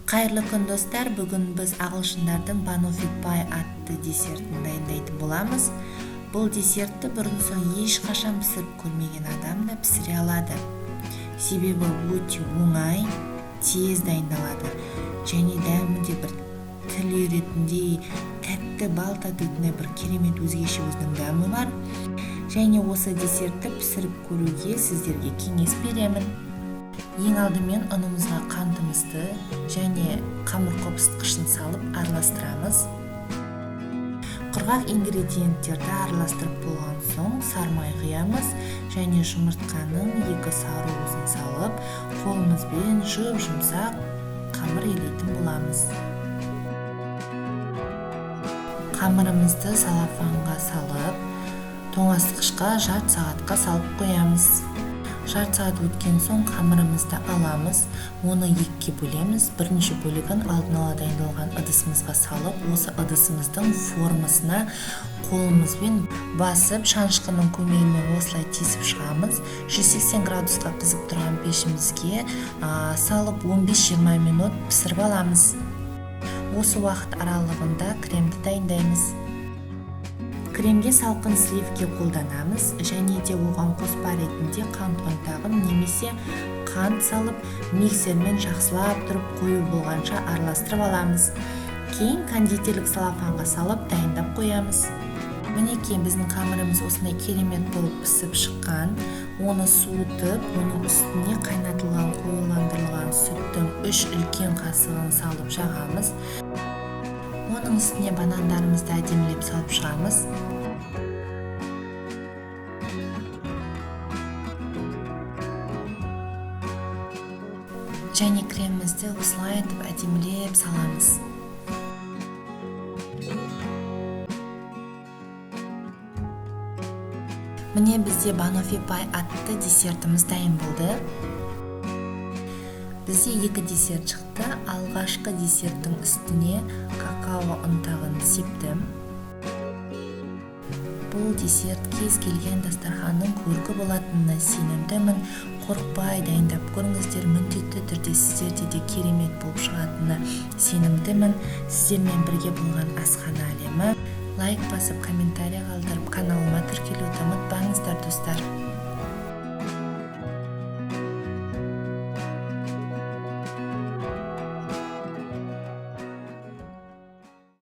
Қайырлы күн достар, бүгін біз ағылшындардың Banofit Pie атты десертін дайындайтын боламыз. Бұл десертті бұрын соң ешқашан пісіріп көрмеген адам да пісіре алады. Себебі өте оңай, тез дайындалады. Және дәмінде бір тіл үйретіндей, тәтті бал татитындай бір керемет өзгеше өзінің дәмі бар. Және осы десертті пісіріп көруге сіздерге кеңес беремін. Ең алдымен ұнымызға қантымызды және қамыр қопсытқышын салып араластырамыз. Құрғақ ингредиенттерді араластырып болған соң сармай құямыз және жұмыртқаның 2 сарыуызын салып, қолымызбен жұмсақ қамыр елейтін боламыз. Қамырымызды салафанға салып, тоңазытқышқа жарты сағатқа салып қоямыз. Жарты сағат өткен соң қамырымызды аламыз, оны екіге бөлеміз. Бірінші бөлігін алдын ала дайындалған ыдысымызға салып, осы ыдысымыздың формасына қолымызбен басып, шанышқының көмегімен осылай тесіп шығамыз. 180 градусқа қызып тұрған пешімізге салып 15-20 минут пісіріп аламыз. Осы уақыт аралығында кремді дайындаймыз. Кремге салқын сливке қолданамыз және де оған қоспа ретінде қант ұнтағын немесе қант салып, миксермен жақсылап тұрып қою болғанша араластырып аламыз. Кейін кондитерлік салафанға салып дайындап қоямыз. Мінекей біздің қамырымыз осындай керемет болып пісіп шыққан. Оны суытып, оның үстіне қайнатылған қоюландырылған сүттің 3 үлкен қасығын салып жағамыз. Оның үстіне банандарымызды әдемілеп салып шығамыз. Және кремімізді осылай етіп әдемілеп саламыз. Міне бізде Banofit Pie атты десертіміз дайын болды. Бізде 2 десерт шықты. Алғашқы десерттің үстіне какао ұнтағын септім. Бұл десерт кез келген дастарханның көркі болатынына сенімдімін. Қорықпай дайындап көріңіздер, міндетті түрде сіздерде де керемет болып шығатынына сенімдімін. Сіздермен бірге болған асхана әлемі. Лайк басып, комментарий